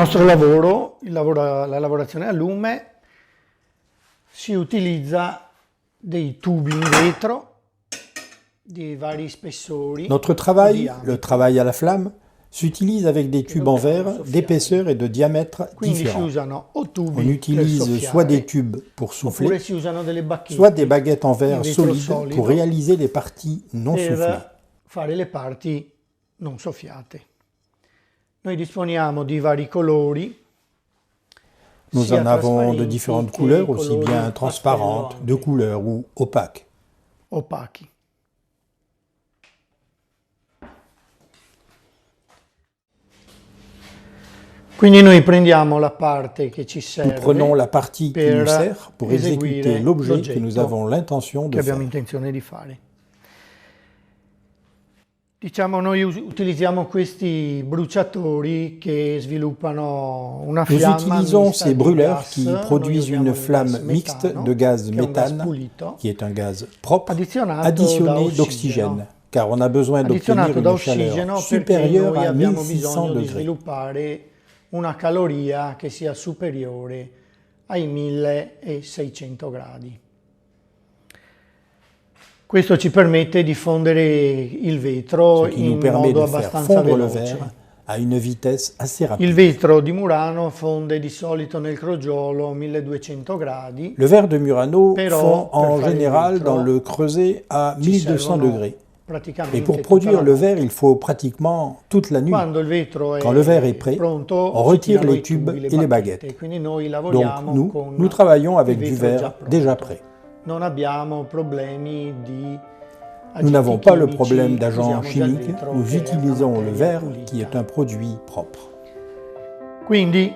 nostro lavoro, la lavorazione a lume, si utilizza dei tubi in vetro di vari spessori. Notre travail, le travail à la flamme, s'utilise avec des tubes en verre d'épaisseur et de diamètre Quindi si différents. usano o On tubi per utilise soffiare, soit des tubes pour oppure souffler, si usano delle bacchette soit des baguettes en verre in vetro solides solido pour réaliser les parties non soufflées. per fare le parti non soffiate. Noi disponiamo di vari colori. Nous sia en avons de trasparenti différentes che couleurs, aussi colori bien transparentes, pastello de anche, couleur ou opaques. opachi. Quindi noi prendiamo la parte che ci Nous prenons la partie qui nous sert pour exécuter l'objet que nous avons l'intention de che abbiamo faire. intenzione di fare. Diciamo, noi utilizziamo questi bruciatori che sviluppano una Nous fiamma utilisons mista ces di brûleurs gas. qui Noi produisent usiamo une il flamme gas mixte metano, de gaz che è un gas méthane, pulito, qui est un gaz propre, addizionato da additionné ossigeno. d'oxygène, car on a besoin d'obtenir Addizionato da une chaleur ossigeno perché supérieure noi à abbiamo 1600 bisogno di degrés. sviluppare una caloria che sia superiore ai 1600 gradi. Questo ci permette di fondere il vetro Ce qui nous in permet modo de faire abbastanza fondre le veloce. verre à une vitesse assez Il rapide. vetro di Murano fonde di solito nel crogiolo 1200 gradi. Le verre de Murano Però, fond per en fare il général vetro, dans le creuset à ci 1200 servono degrés. praticamente Et pour tutta produire la le notte. verre, il faut pratiquement toute la nuit. Quando il vetro Quand le verre est prêt, pronto, on si retire tirano les i tubes tubi, et les bacchette. baguettes. Quindi noi Donc lavoriamo con nous travaillons avec il du vetro già verre pronto. déjà prêt. Non abbiamo problemi di Nous n'avons pas le chimici, problème d'agents usiamo già il chimiques, vetro nous che è una utilisons le materia verre pulita. qui est un produit propre. Quindi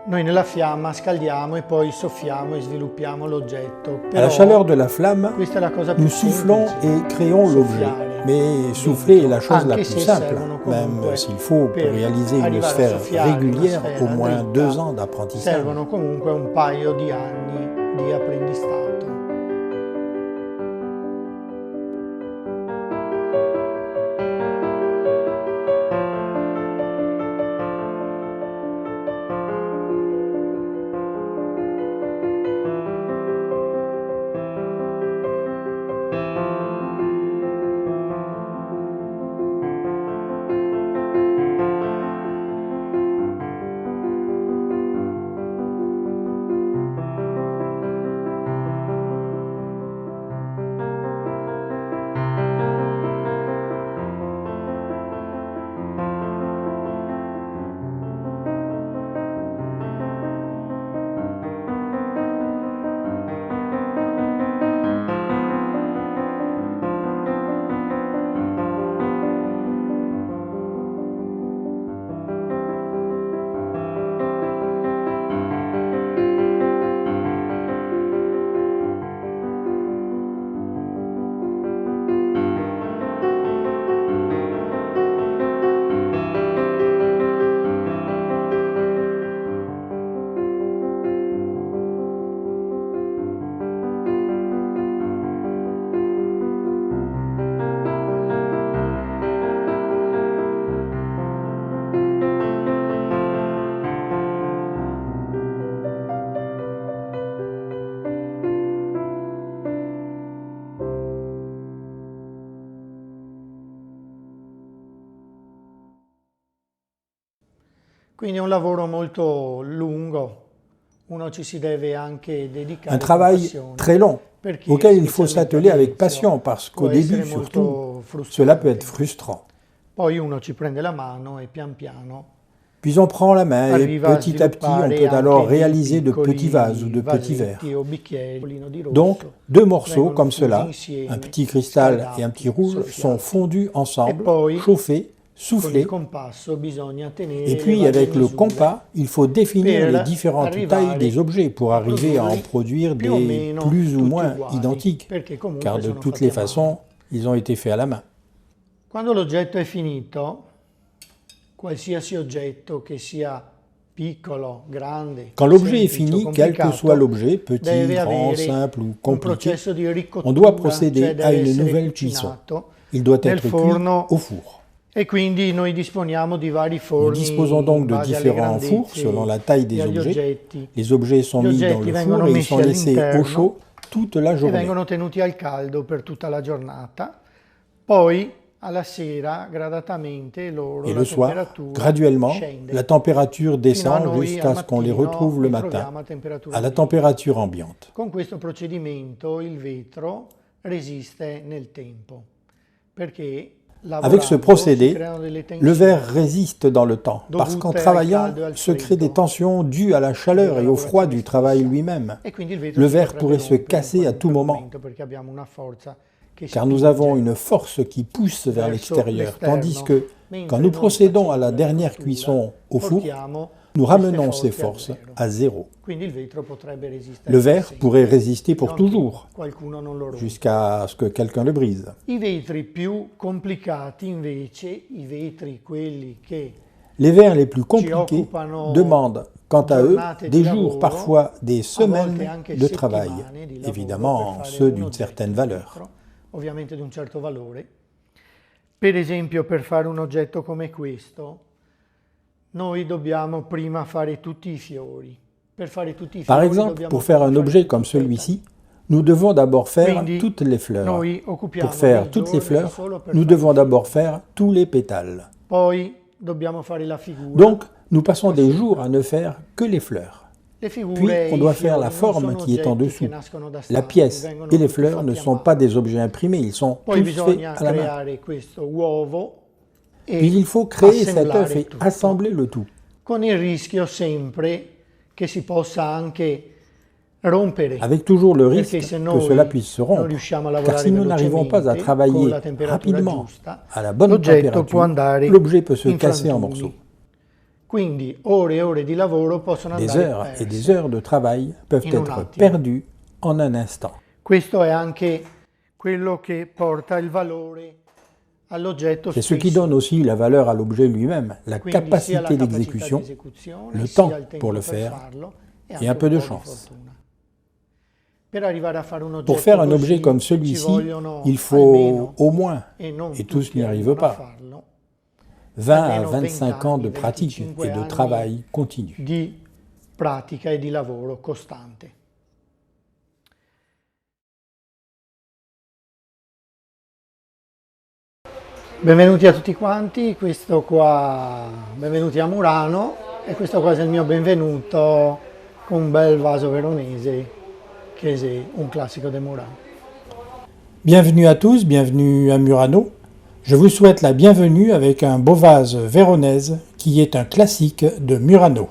noi nella fiamma scaldiamo e poi soffiamo e sviluppiamo l'oggetto. À la chaleur de la flamme, Questa è la cosa più nous soufflons semplice, et créons l'objet. soffiare Mais souffler est la chose la anche plus se simple, servono même comunque s'il faut, pour per réaliser une arrivare a sphère soffiare una régulière, sfera au moins dritta, 2 ans d'apprentissage. servono comunque un paio di anni di apprendistato. Quindi è un lavoro molto lungo, uno ci si deve anche dedicare Un con travail passione, très long, perché auquel il faut specialmente s'atteler avec all'inizio passion, parce può qu'au essere début, molto surtout, frustrante. cela peut être frustrant. Poi uno ci prende la mano e pian piano Puis on prend la main et arriva a petit à petit, on sviluppare peut alors anche dei réaliser de piccoli petits vases ou de petits vasetti verres. o bicchieri di rosso. Donc, 2 morceaux vengono comme fusi cela, insieme, un petit cristal scaldati, et un petit rouge, soffiati. sont fondus ensemble, E poi, chauffés, Con soufflés. il compasso bisogna tenere Et puis, le varie avec le misure compas, il faut définir per les différentes arrivare tailles des objets pour a arriver à en produrli produire più o des meno plus ou tutti moins uguali, identiques, perché comunque car de sono toutes fatti les a mano. façons, ils ont été faits à la main. Quando l'oggetto è finito, qualsiasi oggetto che sia piccolo, grande, Quand l'objet est semplice o fini, quel que complicato, soit l'objet, petit, deve grand, avere simple ou un compliqué, processo di ricottura, on doit procéder cioè à deve une essere nouvelle cuisson. cucinato Il doit nel être cuit forno au four. E quindi noi disponiamo di vari Nous forni disposons donc in de base alle différents fours grandezze selon la taille e des agli objets. oggetti Les objets sont Gli mis dans oggetti le vengono four et ils messi sont laissés au all'interno chaud toute la e journée. vengono tenuti al caldo per tutta la giornata. Poi alla sera gradatamente loro Et la le soir, temperatura graduellement, scende la température fino a descend noi jusqu'à al ce qu'on les mattino retrouve le li matin troviamo a temperatura à la ambiente. température ambiante. Con questo procedimento il vetro resiste nel tempo perché Avec ce lavorando si procédé, creano delle le tensioni verre résiste dans le temps, parce qu'en dovute al travaillant caldo e al se créent des freddo tensions dues à la chaleur et au froid du travail lui-même. e quindi il vetro Le si verre potrebbe pourrait se rompere in casser à tout qualunque moment, momento perché abbiamo una forza che car nous spinge avons une force qui pousse vers verso l'extérieur, tandis l'esterno, que mentre quand nous noi procédons à facendo la la dernière cottura cuisson au four, portiamo nous queste ramenons ces forze forces zero. à zéro. Quindi il vetro potrebbe resistere Le per verre sempre, pourrait résister pour non toujours, che qualcuno non lo rompa. jusqu'à ce que quelqu'un le brise. I vetri più complicati invece, i vetri quelli che Les verres les plus compliqués occupano demandent, quant à eux, giornate des di jours, lavoro, parfois des a volte semaines anche de travail, settimane di lavoro évidemment per fare ceux un d'une oggetto certaine di valeur. vetro, ovviamente di un certo valore. Per esempio, per fare un oggetto come questo, noi dobbiamo prima fare tutti i fiori. Per fare tutti i Par fiori exemple, dobbiamo pour faire un fare objet tutti comme i petali. celui-ci, nous devons d'abord faire Quindi toutes les fleurs. noi occupiamo Pour faire dei toutes les giorni fleurs, solo per nous fare devons i fiori. d'abord faire tous les pétales. Poi dobbiamo fare la figura. Donc, nous passons des jours à ne faire que les fleurs. Le figure Puis, e on i doit faire fiori la non forme sono qui est en oggetti dessous. che nascono da La stati, pièce vengono et les tutti fleurs ne fatti a sont mano. pas des objets imprimés, ils sont Poi tous faits bisogna à la main. creare questo uovo e Puis il faut créer cet assemblare œuf et tutto, assembler le tout, con il rischio sempre che si possa anche rompere, avec toujours le perché risque se que noi cela puisse se non rompre. riusciamo a Car lavorare si nous n'arrivons pas à velocemente con travailler la temperatura rapidement giusta, à la bonne l'oggetto può température, andare l'objet peut se in casser en frantumi. morceaux. Quindi ore e ore di lavoro possono Des andare heures et des perse. heures de travail peuvent In un être attimo. perdues en un instant. Questo è anche quello che porta il valore all'oggetto C'est ce qui stesso. donne aussi la valeur à l'objet lui-même, la Quindi sia la capacité capacità d'exécution, di esecuzione, le sia temps il tempo pour le per faire farlo e et anche un peu de po' di chance. fortuna. Per arrivare a fare un oggetto Pour faire un così, objet comme ci celui-ci, vogliono il faut almeno, au moins, e non et tous tutti n'y arrivent arrivano a pas, farlo, 20 à almeno 25 ans de 20 pratique 25 et de anni travail continu. di pratica e di lavoro costante. Benvenuti a tutti quanti, benvenuti a Murano e questo qua è il mio benvenuto con un bel vaso veronese che è un classico di Murano. Bienvenue à tous, bienvenue à Murano. Je vous souhaite la bienvenue avec un beau vase véronèse qui est un classique de Murano.